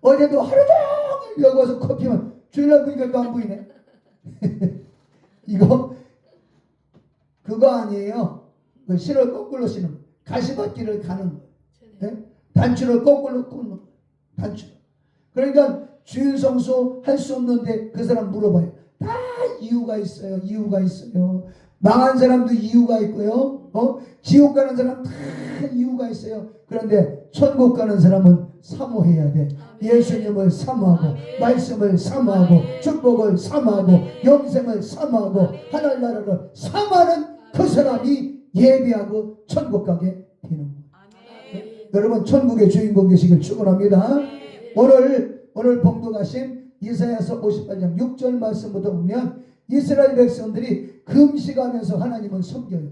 어제도 하루 종일 여기 와서 커피만 주일날 보니까 또 안 보이네. 이거 그거 아니에요. 그 실을 거꾸로 신는 가시밭길을 가는 거. 네? 단추를 거꾸로 꽂는 거. 단추. 그러니까 주일 성수 할 수 없는데 그 사람 물어봐요. 다 이유가 있어요. 이유가 있어요. 망한 사람도 이유가 있고요. 지옥 가는 사람 다 이유가 있어요. 그런데 천국 가는 사람은 사모해야 돼. 예수님을 사모하고 말씀을 사모하고 축복을 사모하고 영생을 사모하고 하늘나라를 사모하는 그 사람이 예비하고 천국 가게 되는 거예요. 여러분 천국의 주인공 되시길 축원합니다. 오늘 봉독하신 이사야서 58장 6절 말씀부터 보면 이스라엘 백성들이 금식하면서 하나님을 섬겨요.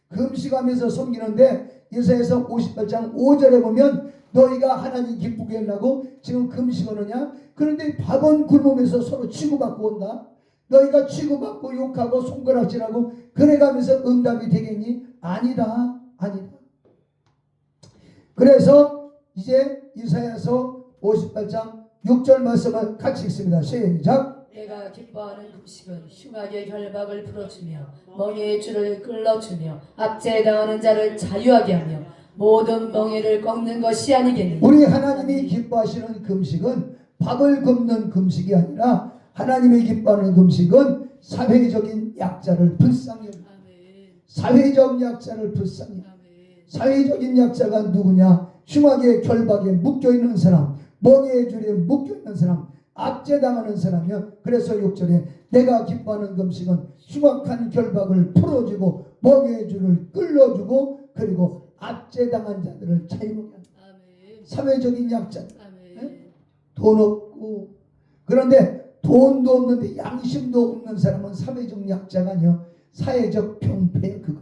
금식하면서 섬기는데 이사야서 58장 5절에 보면 너희가 하나님 기쁘게 하려고 지금 금식하느냐? 그런데 밥은 굶으면서 서로 치고받고 온다. 너희가 치고받고 욕하고 손가락질하고 그래가면서 응답이 되겠니? 아니다. 아니다. 그래서 이제 이사야서 58장 6절 말씀을 같이 읽습니다. 시작. 내가 기뻐하는 금식은 흉악의 결박을 풀어주며 멍에의 줄을 끌어주며 압제당하는 자를 자유하게 하며 모든 멍에를 꺾는 것이 아니겠느냐. 우리 하나님이 기뻐하시는 금식은 밥을 굶는 금식이 아니라 하나님이 기뻐하는 금식은 사회적인 약자를 불쌍히 여기는 사회적 약자를 불쌍히 여기는 사회적인 약자가 누구냐? 흉악의 결박에 묶여있는 사람, 멍에의 줄에 묶여있는 사람, 압제당하는 사람이요. 그래서 6절에 내가 기뻐하는 금식은 흉악한 결박을 풀어주고 멍에의 줄을 끌어주고 그리고 압제당한 자들을 자유하게 한다. 사회적인 약자. 네? 돈 없고 그런데 돈도 없는데 양심도 없는 사람은 사회적 약자가 아니요. 사회적 병폐 그거.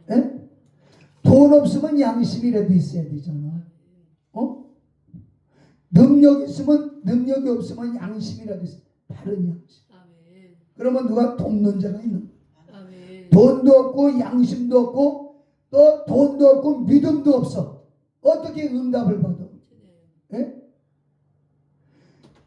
네? 돈 없으면 양심이라도 있어야 되잖아. 능력 있으면 능력이 없으면 양심이라도 있어. 다른 양심. 그러면 누가 돕는 자가 있는 거야. 돈도 없고 양심도 없고 또 돈도 없고 믿음도 없어. 어떻게 응답을 받아? 예?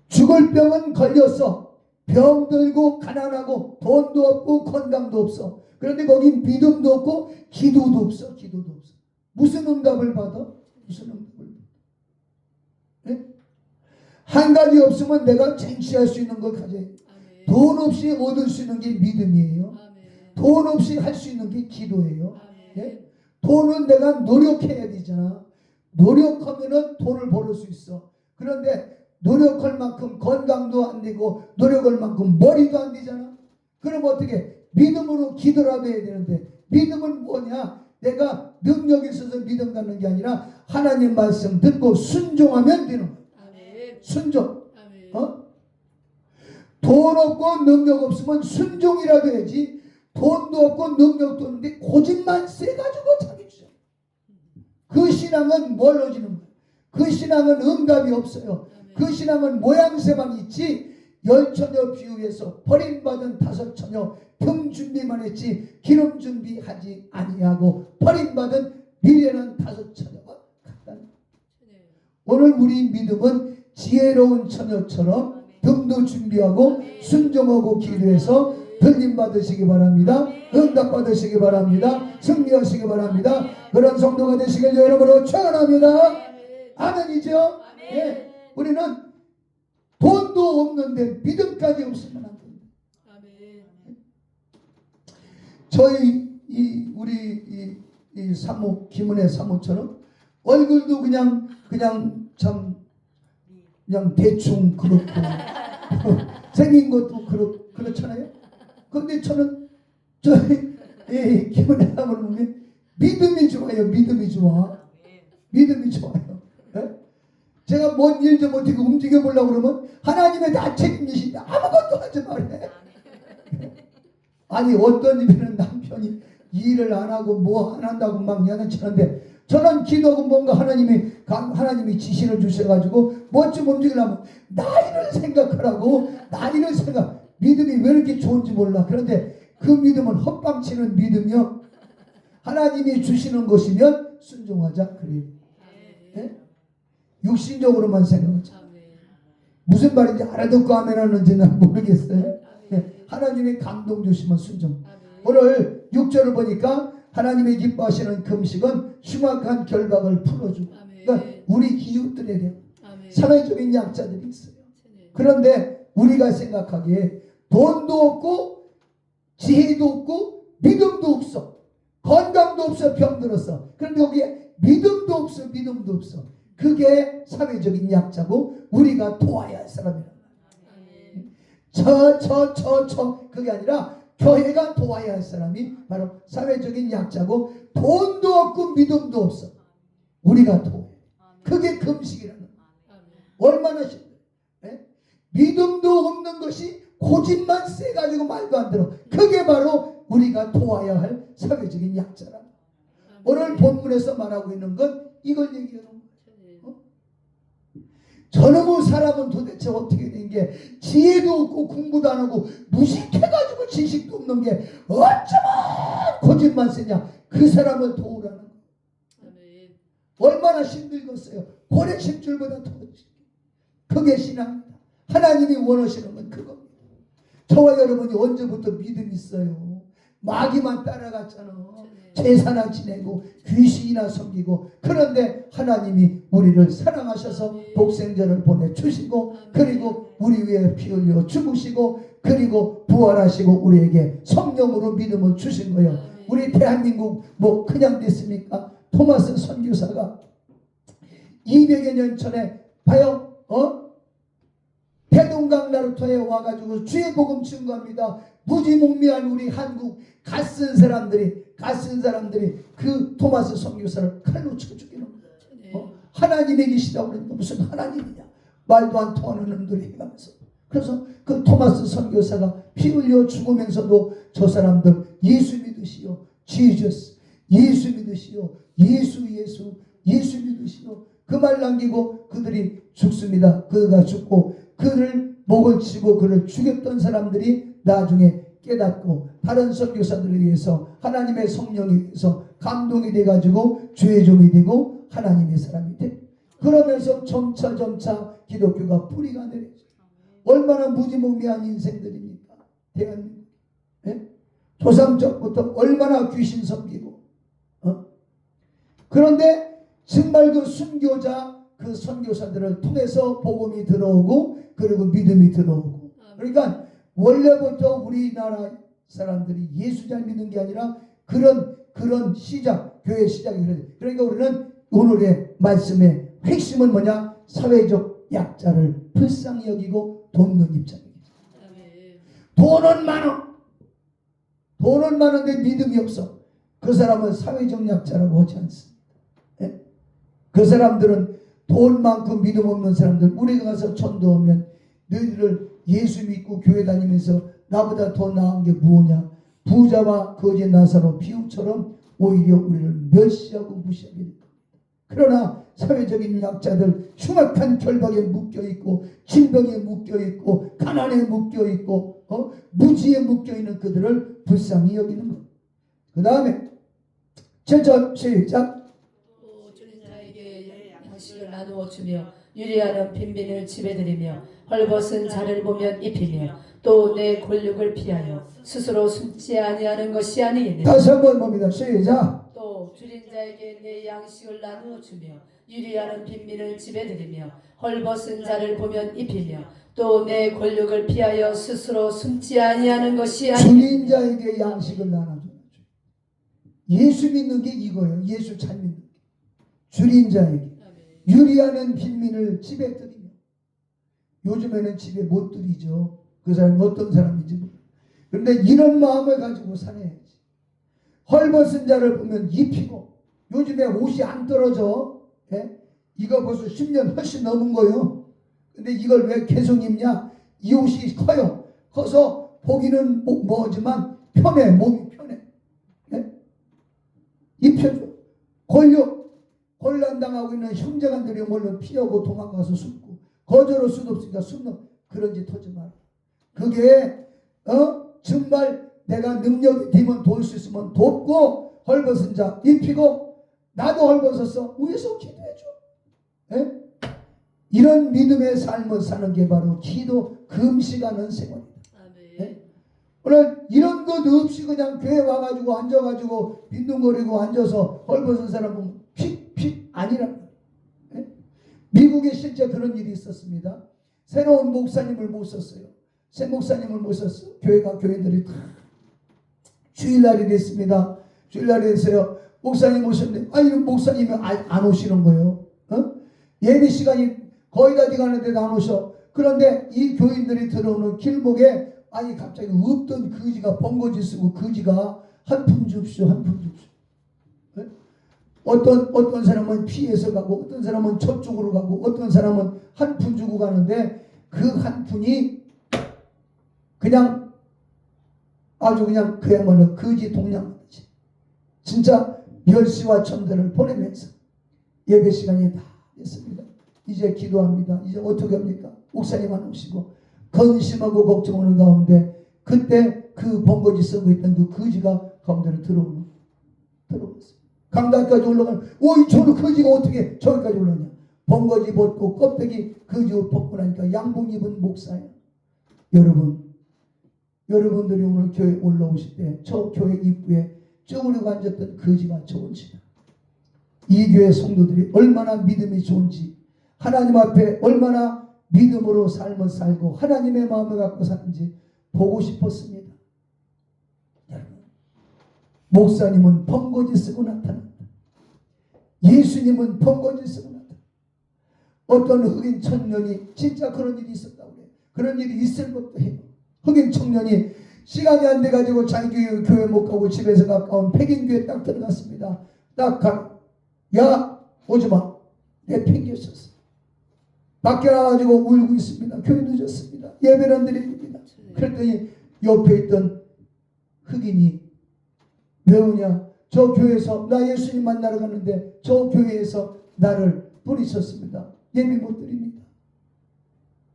죽을 병은 걸렸어. 병들고 가난하고 돈도 없고 건강도 없어. 그런데 거기 믿음도 없고 기도도 없어. 기도도 없어. 무슨 응답을 받아? 무슨 응답을 받아? 예? 한 가지 없으면 내가 쟁취할 수 있는 걸 가져야 돼. 돈 없이 얻을 수 있는 게 믿음이에요. 돈 없이 할 수 있는 게 기도예요. 예? 돈은 내가 노력해야 되잖아. 노력하면은 돈을 벌을 수 있어. 그런데 노력할 만큼 건강도 안 되고 노력할 만큼 머리도 안 되잖아. 그럼 어떻게? 믿음으로 기도라도 해야 되는데 믿음은 뭐냐? 내가 능력이 있어서 믿음 갖는 게 아니라 하나님 말씀 듣고 순종하면 되는 거야. 순종. 돈 없고 능력 없으면 순종이라도 해야지. 돈도 없고 능력도 없는데 고집만 세가지고 자기 주장. 그 신앙은 멀어지는 거야. 그 신앙은 응답이 없어요. 그 신앙은 모양새만 있지. 10처녀 비유에서 버림받은 5처녀 등 준비만 했지 기름 준비하지 아니하고 버림받은 미련한 5처녀가 같다. 오늘 우리 믿음은 지혜로운 처녀처럼 등도 준비하고 순종하고 기도해서 들림 받으시기 바랍니다. 응답 받으시기 바랍니다. 승리하시기 바랍니다. 그런 성도가 되시길 여러분으로 축원합니다. 아멘이죠? 예. 우리는 돈도 없는데 믿음까지 없으면 안 됩니다. 저희 우리 사모 김은혜 사모처럼 얼굴도 그냥 대충 그렇고 생긴 것도 그렇잖아요. 그런데 저는 저희 김은혜 사모를 보면 믿음이 좋아요. 믿음이 좋아. 믿음이 좋아요. 네? 제가 뭔 일 좀 어떻게 움직여 보려고 그러면 하나님의 다 책임지신데 아무것도 하지 말래. 아니 어떤 집에는 남편이 일을 안 하고 뭐 안 한다고 막 야단치는데 저는 기도하고 뭔가 하나님이 지시를 주셔가지고 뭐 좀 움직이려면 나이를 생각하라고. 나이를 생각. 믿음이 왜 이렇게 좋은지 몰라. 그런데 그 믿음은 헛방치는 믿음이요. 하나님이 주시는 것이면 순종하자 그래요. 네? 육신적으로만 생각하자. 무슨 말인지 알아듣고 하면 하는지는 모르겠어요. 네, 하나님의 감동 주시면 순종. 오늘 6절을 보니까 하나님의 기뻐하시는 금식은 흉악한 결박을 풀어주고, 그러니까 우리 기웃들에 대한 사회적인 약자들이 있어요. 그런데 우리가 생각하기에 돈도 없고 지혜도 없고 믿음도 없어, 건강도 없어, 병들었어. 그런데 여기에 믿음도 없어, 믿음도 없어. 그게 사회적인 약자고 우리가 도와야 할 사람이란 말이야. 그게 아니라 교회가 도와야 할 사람이 바로 사회적인 약자고, 돈도 없고 믿음도 없어. 우리가 도와야 해. 그게 금식이라는 거야. 얼마나 힘들어. 네? 믿음도 없는 것이 고집만 세가지고 말도 안 들어. 그게 바로 우리가 도와야 할 사회적인 약자라. 오늘 본문에서 말하고 있는 건 이걸 얘기하는 거예요. 저놈의 사람은 도대체 어떻게 된 게, 지혜도 없고 공부도 안 하고 무식해가지고 지식도 없는 게 어쩌면 고집만 세냐. 그 사람을 도우라는 거예요. 얼마나 힘들겠어요. 고래 10줄보다 더. 그게 신앙입니다. 하나님이 원하시는 건 그겁니다. 저와 여러분이 언제부터 믿음이 있어요? 마귀만 따라갔잖아. 제사나 지내고 귀신이나 섬기고. 그런데 하나님이 우리를 사랑하셔서 독생자를 보내주시고, 그리고 우리 위에 피 흘려 죽으시고, 그리고 부활하시고 우리에게 성령으로 믿음을 주신 거예요. 우리 대한민국 뭐 그냥 됐습니까? 토마스 선교사가 200여 년 전에 봐요. 대동강 나루터에 와가지고 주의 복음 증거합니다. 무지몽매한 우리 한국 갓쓴 사람들이 그 토마스 선교사를 칼로 쳐 죽이는 거예요. 하나님이 계시다고 그러니까 무슨 하나님이냐, 말도 안 통하는 놈들이 해가면서. 그래서 그 토마스 선교사가 피 흘려 죽으면서도 저 사람들 예수 믿으시오, 지저스, 예수 믿으시오, 예수 믿으시오, 그 말 남기고 그들이 죽습니다. 그가 죽고 그를 목을 치고 그를 죽였던 사람들이 나중에 깨닫고 다른 선교사들에 의해서 하나님의 성령에 의해서 감동이 돼가지고 주의 종이 되고 하나님의 사람이 돼. 그러면서 점차 기독교가 뿌리가 내려져. 얼마나 무지몽매한 인생들입니까? 대한민국. 네? 조상적부터 얼마나 귀신 섬기고. 그런데 정말 그 순교자, 그 선교사들을 통해서 복음이 들어오고, 그리고 믿음이 들어오고. 그러니까 원래부터 우리나라 사람들이 예수 잘 믿는 게 아니라 그런 시작, 교회 시작이 그래요. 그러니까 우리는 오늘의 말씀의 핵심은 뭐냐? 사회적 약자를 불쌍히 여기고 돕는 입장입니다. 돈은 많은데 믿음이 없어. 그 사람은 사회적 약자라고 하지 않습니다. 예? 그 사람들은 돈만큼 믿음 없는 사람들, 우리가 가서 전도하면 너희들 예수 믿고 교회 다니면서 나보다 더 나은 게 무엇냐? 부자와 거지 나사로 비유처럼 오히려 우리를 멸시하고 무시하게 됩니다. 그러나 사회적인 약자들, 흉악한 결박에 묶여있고 질병에 묶여있고 가난에 묶여있고 무지에 묶여있는 그들을 불쌍히 여기는 것. 그 다음에 7절 시작. 주는 자에게 양식을 나누어 주며 유리하는 빈민을 집에 들이며 헐벗은 자를 보면 입히며 또 내 권력을 피하여 스스로 숨지 아니하는 것이 아니겠느냐. 다시 한번 봅니다. 시작. 또 줄인 자에게 내 양식을 나누어 주며 유리하는 빈민을 집에 들이며 헐벗은 자를 보면 입히며 또 내 권력을 피하여 스스로 숨지 아니하는 것이 아니겠느냐. 줄인 자에게 양식을 나눠줘. 예수 믿는 게 이거예요. 예수 잘 믿는 게. 줄인 자에게 유리하는 빈민을 집에 들이며. 요즘에는 집에 못 들이죠. 그 사람이 어떤 사람인지 모르겠어요. 그런데 이런 마음을 가지고 살아야지. 헐벗은 자를 보면 입히고. 요즘에 옷이 안 떨어져. 예? 이거 벌써 10년 훨씬 넘은 거예요. 근데 이걸 왜 계속 입냐? 이 옷이 커요. 커서 보기는 뭐지만 편해. 몸이 편해. 예? 입혀줘. 곤란당하고 있는 형제간들이 물론 피하고 도망가서 숨고, 거절할 수도 없으니까 숨는 그런 짓 하지 마라. 그게 정말 내가 능력이 되면 도울 수 있으면 돕고, 헐벗은 자 입히고, 나도 헐벗었어. 위에서 기도해줘. 예? 이런 믿음의 삶을 사는 게 바로 기도 금식하는 생활입니다. 네? 오늘 이런 것 없이 그냥 교회 와가지고 앉아가지고 빈둥거리고 앉아서 헐벗은 사람 보면 픽 아니란 네? 미국에 실제 그런 일이 있었습니다. 새로운 목사님을 모셨어요. 새 목사님을 모셨어요. 교회들이 다 주일날이 됐습니다. 주일날이 됐어요. 목사님 오셨는데 이 목사님이 안 오시는 거예요. 예배 시간이 거의 다 돼가는데도 안 오셔. 그런데 이 교인들이 들어오는 길목에 갑자기 없던 거지가 번거지 쓰고 거지가 한 푼 줍쇼. 네? 어떤 사람은 피해서 가고 어떤 사람은 저쪽으로 가고 어떤 사람은 한 푼 주고 가는데 그 한 푼이 그냥 아주 그냥 그야말로 거지 동냥이지. 진짜 멸시와 천대를 보내면서 예배 시간이 다 됐습니다. 이제 기도합니다. 이제 어떻게 합니까? 목사님 안 오시고 근심하고 걱정하는 가운데 그때 그 번거지 쓰고 있던 그 거지가 가운데로 들어왔어요. 강단까지 올라가는 저는 거지가 어떻게 저기까지 올라오냐. 번거지 벗고 껍데기 거지 옷 벗고 나니까 양복 입은 목사예요. 여러분들이 오늘 교회 올라오실 때 저 교회 입구에 쪼그리고 앉았던 거지가 좋은지다. 이 교회 성도들이 얼마나 믿음이 좋은지 하나님 앞에 얼마나 믿음으로 삶을 살고 하나님의 마음을 갖고 사는지 보고 싶었습니다. 여러분, 목사님은 번거지 쓰고 나타난다. 예수님은 번거지 쓰고 나타난다. 어떤 흑인 청년이 진짜 그런 일이 있었다고 그래요. 그런 일이 있을 것도 해요. 흑인 청년이 시간이 안 돼가지고 자기 교회 못 가고 집에서 가까운 백인교회 딱 들어갔습니다. 야 오지마. 내 팽개쳤어. 밖에 나가지고 울고 있습니다. 교회 늦었습니다. 예배를 안 드립니다. 그랬더니 옆에 있던 흑인이 왜 오냐? 저 교회에서 나 예수님 만나러 갔는데 저 교회에서 나를 뿌리쳤습니다. 예배 못 드립니다.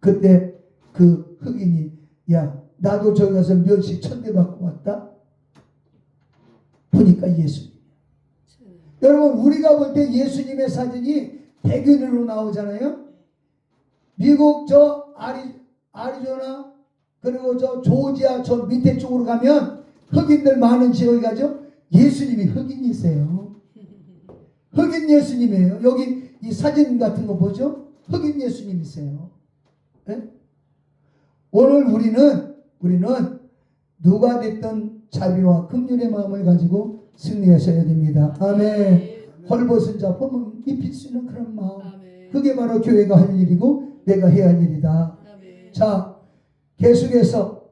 그때 그 흑인이 나도 저기 가서 멸시 천대 받고 왔다. 보니까 예수님. 여러분 우리가 볼 때 예수님의 사진이 백인으로 나오잖아요. 미국 저 아리조나 그리고 저 조지아 저 밑에 쪽으로 가면 흑인들 많은 지역에 가죠. 예수님이 흑인이세요. 흑인 예수님이에요. 여기 이 사진 같은 거 보죠. 흑인 예수님이세요. 네? 오늘 우리는 누가 됐든 자비와 긍휼의 마음을 가지고 승리하셔야 됩니다. 아멘. 헐벗은 자 보면 입힐 수 있는 그런 마음. 그게 바로 교회가 할 일이고 내가 해야 할 일이다. 자, 계속해서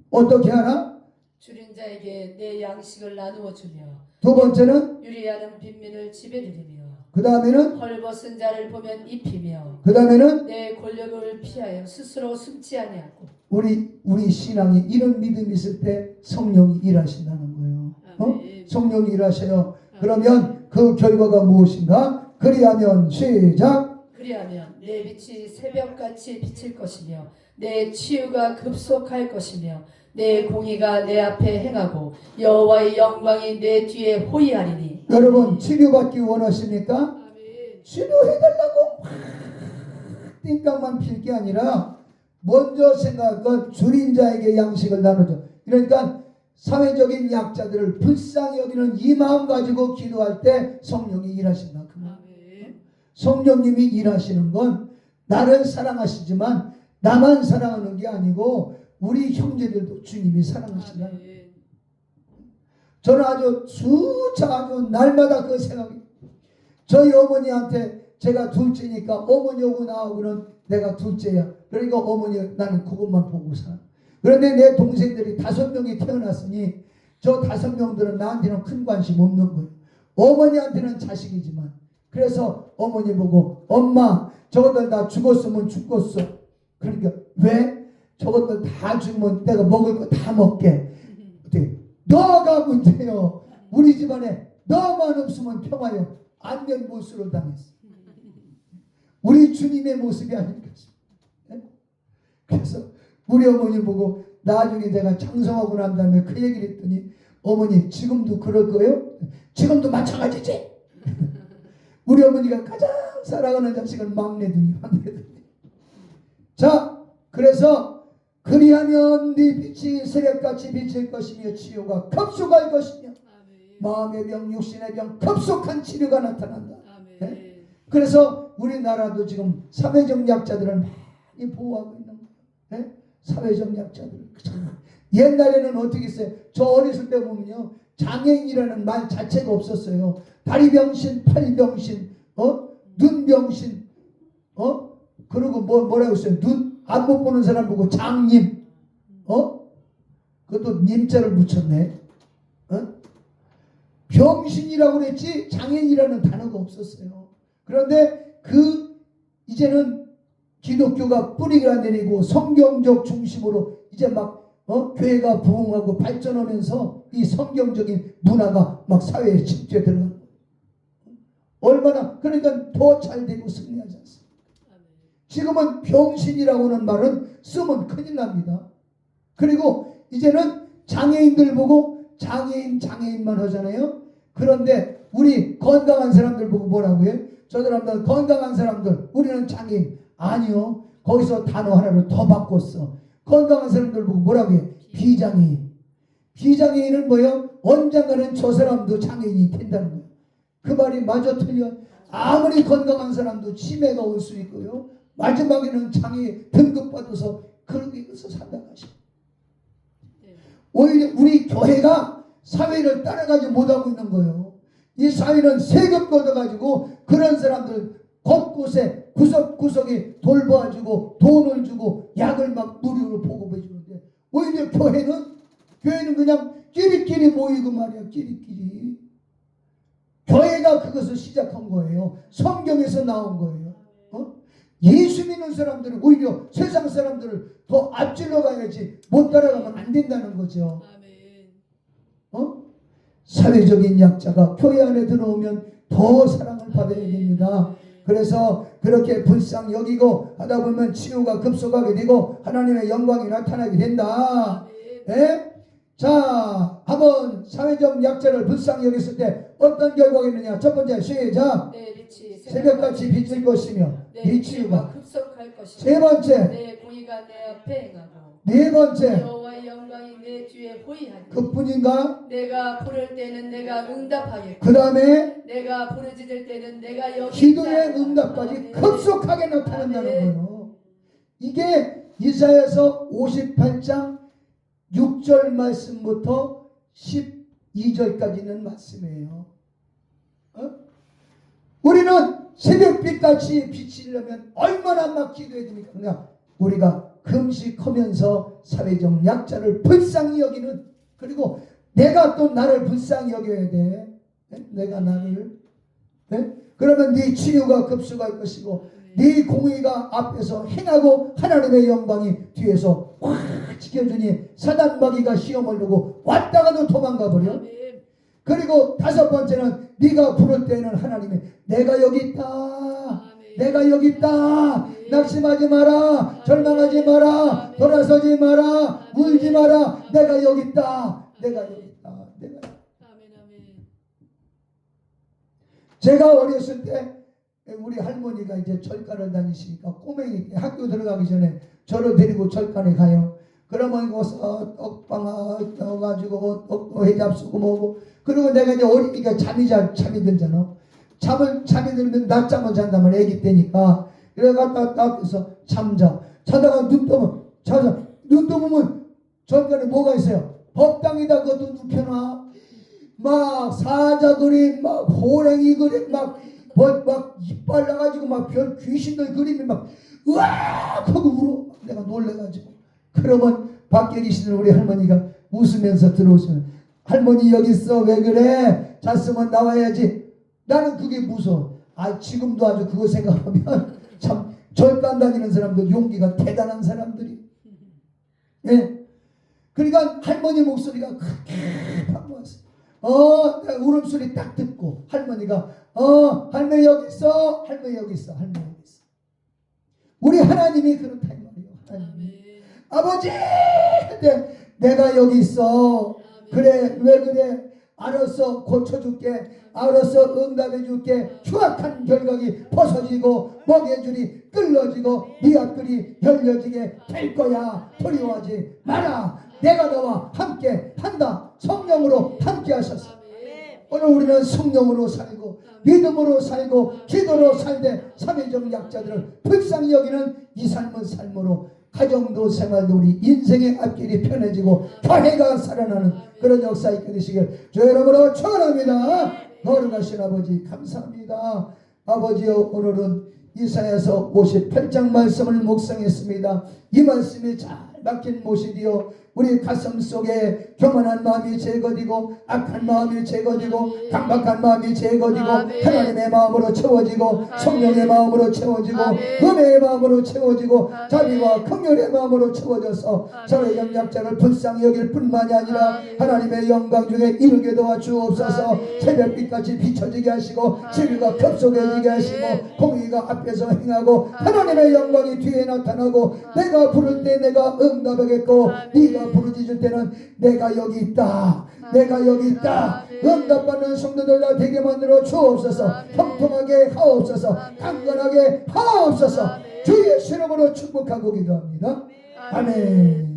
어떻게 하나? 줄인 자에게 내 양식을 나누어 주며 두 번째는 유리하는 빈민을 집에 들이며 그 다음에는 헐벗은 자를 보면 입히며 그 다음에는 내 권력을 피하여 스스로 숨지 아니하고 우리 신앙이 이런 믿음이 있을 때 성령이 일하신다는 거예요. 성령이 일하셔요. 그러면 그 결과가 무엇인가? 그리하면 시작. 그리하면 내 빛이 새벽같이 비칠 것이며 내 치유가 급속할 것이며 내 공의가 내 앞에 행하고 여호와의 영광이 내 뒤에 호위하리니. 여러분 치료받기 원하십니까? 치료해달라고 띵깡만 필 게 아니라 먼저 생각한 줄인 자에게 양식을 나누죠. 그러니까 사회적인 약자들을 불쌍히 여기는 이 마음 가지고 기도할 때 성령이 일하신다. 그 마음. 성령님이 일하시는 건 나를 사랑하시지만 나만 사랑하는 게 아니고 우리 형제들도 주님이 사랑하신다. 저는 아주 날마다 그 생각이 저희 어머니한테 제가 둘째니까 어머니 오고 나오고는 내가 둘째야. 그러니까 어머니 나는 그것만 보고 살아. 그런데 내 동생들이 5명이 태어났으니 저 5명들은 나한테는 큰 관심 없는 거예요. 어머니한테는 자식이지만 그래서 어머니 보고 엄마 저것들 다 죽었으면 죽었어. 그러니까 왜? 저것들 다 죽으면 내가 먹을 거 다 먹게. 너가 문제요. 우리 집안에 너만 없으면 평화요. 안면 모습을 당했어. 우리 주님의 모습이 아닐까 싶어요. 그래서 우리 어머니 보고 나중에 내가 장성하고 난 다음에 그 얘기를 했더니 어머니 지금도 그럴 거예요? 지금도 마찬가지지? 우리 어머니가 가장 사랑하는 자식은 막내둥이. 자, 그래서 그리하면 네 빛이 새벽같이 비칠 것이며 치유가 급속할 것이며 마음의 병, 육신의 병, 급속한 치료가 나타난다. 네? 그래서 우리나라도 지금 사회적 약자들을 많이 보호하고 있는 거예요. 네? 사회적 약자들. 옛날에는 어떻게 했어요? 저 어렸을 때 보면요, 장애인이라는 말 자체가 없었어요. 다리 병신, 팔 병신, 눈 병신, 그리고 뭐라고 했어요? 눈 안 못 보는 사람 보고 장님, 그것도 님자를 붙였네. 병신이라고 그랬지 장애인이라는 단어가 없었어요. 그런데 이제는 기독교가 뿌리가 내리고 성경적 중심으로 이제 막 교회가 부흥하고 발전하면서 이 성경적인 문화가 막 사회에 침투해 들어가는 거예요. 얼마나 그러니까 더 잘 되고 승리하지 않습니까? 지금은 병신이라고 하는 말은 쓰면 큰일 납니다. 그리고 이제는 장애인들 보고 장애인만 하잖아요. 그런데 우리 건강한 사람들 보고 뭐라고 해요? 저 사람들 건강한 사람들, 우리는 장애인. 아니요. 거기서 단어 하나를 더 바꿨어. 건강한 사람들 보고 뭐라고 해요? 비장애인. 비장애인은 뭐예요? 언젠가는 저 사람도 장애인이 된다는 거예요. 그 말이 마저 틀려. 아무리 건강한 사람도 치매가 올 수 있고요. 마지막에는 장애 등급받아서 그렇게 해서 산다고 하셔. 오히려 우리 교회가 사회를 따라가지 못하고 있는 거예요. 이 사회는 세금 걷어가지고 그런 사람들 곳곳에 구석구석에 돌봐주고 돈을 주고 약을 막 무료로 보급해 주는데, 오히려 교회는 그냥 끼리끼리 모이고 말이야. 끼리끼리. 교회가 그것을 시작한 거예요. 성경에서 나온 거예요. 예수 믿는 사람들은 오히려 세상 사람들을 더 앞질러 가야지 못 따라가면 안 된다는 거죠. 사회적인 약자가 교회 안에 들어오면 더 사랑을 받아야 됩니다. 그래서 그렇게 불쌍히 여기고 하다 보면 치유가 급속하게 되고 하나님의 영광이 나타나게 된다. 네? 자, 한번 사회적 약자를 불쌍히 여겼을 때 어떤 결과가 있느냐. 첫 번째 시작. 새벽같이 비칠 것이며 네 치유가 급속할 것이며 세 번째 내 공의가 내 앞에 행하고 네 번째 여호와의 영광이 내 뒤에 보이하니 그뿐인가? 내가 부를 때는 내가 응답하겠고 그 다음에 내가 부르짖을 때는 내가 여기 기도의 응답까지 급속하게 나타난다는 거예요. 이게 이사야서 58장 6절 말씀부터 12절까지는 말씀이에요. 우리는 새벽빛같이 비치려면 얼마나 막 기도해야 됩니까? 그냥 우리가 금식하면서 사회적 약자를 불쌍히 여기는, 그리고 내가 또 나를 불쌍히 여겨야 돼. 내가 나를. 그러면 네 치유가 급속할 것이고 네 공의가 앞에서 행하고 하나님의 영광이 뒤에서 확 지켜주니 사단 마귀가 시험을 두고 왔다가도 도망가 버려. 그리고 다섯 번째는 네가 부를 때는 하나님이 내가 여기 있다. 내가 여기 있다. 낙심하지 마라. 절망하지 마라. 돌아서지 마라. 울지 마라. 내가 여기 있다. 내가 여기 있다. 내가. 제가 어렸을 때 우리 할머니가 이제 절간을 다니시니까 꼬맹이 때 학교 들어가기 전에 저를 데리고 절간에 가요. 그러면 거기서 떡방아 떠가지고 떡도 해잡수고 뭐고, 그리고 내가 이제 어리니까 잠이 들잖아. 잠이 들면 낮잠을 잔다면 애기 때니까. 그래가 딱 해서 자다가 눈 떠보면 절간에 뭐가 있어요? 법당에다 그것도 눕혀놔. 막 사자 그림, 막 호랭이 그림, 막 이빨 나가지고 막 별 귀신들 그림이 막 으악 하고 울어. 내가 놀래가지고. 그러면 밖에 계시는 우리 할머니가 웃으면서 들어오시면, 할머니 여기 있어. 왜 그래? 잤으면 나와야지. 나는 그게 무서워. 지금도 아주 그거 생각하면 참 절간 다니는 사람들 용기가 대단한 사람들이. 예. 그러니까 할머니 목소리가 크게 반복했어. 울음소리 딱 듣고 할머니가 할머니 여기 있어. 할머니 여기 있어. 할머니 여기 있어. 우리 하나님이 그렇다 이 말이에요. 하나님이. 아버지! 내가 여기 있어. 그래, 왜 그래? 알아서 고쳐줄게, 알아서 응답해줄게. 추악한 결각이 벗어지고 목의 줄이 끌어지고 네 앞길이 열려지게 될 거야. 두려워하지 마라. 내가 너와 함께 한다. 성령으로 함께 하셨어. 오늘 우리는 성령으로 살고 믿음으로 살고 기도로 살되 삼위적 약자들을 불쌍히 여기는 이 삶은 삶으로 가정도 생활도 우리 인생의 앞길이 편해지고 교회가 살아나는 그런 역사 있게 되시길 주 여러분으로 축원합니다. 거룩하신 아버지 감사합니다. 아버지여, 오늘은 이사야서 58장 말씀을 묵상했습니다. 이 말씀이 잘 막힌 못이디요 우리 가슴 속에 교만한 마음이 제거되고 악한 마음이 제거되고 강박한 마음이 제거되고 하나님의 마음으로 채워지고 성령의 마음으로 채워지고 은혜의 마음으로 채워지고 자비와 긍휼의 마음으로 채워져서 사회적 약자를 불쌍히 여길 뿐만이 아니라 하나님의 영광 중에 이르게 도와주옵소서. 새벽빛같이 비춰지게 하시고 진리가 급속해지게 하시고 공의가 앞에서 행하고 하나님의 영광이 뒤에 나타나고 내가 부를 때 내가 응답하겠고 네가 부르짖을 때는 내가 여기 있다, 내가 여기 있다. 응답받는 성도들 다 되게 만들어 주옵소서. 형통하게 하옵소서. 강건하게 하옵소서. 주의 이름으로 축복하고 기도합니다. 아멘.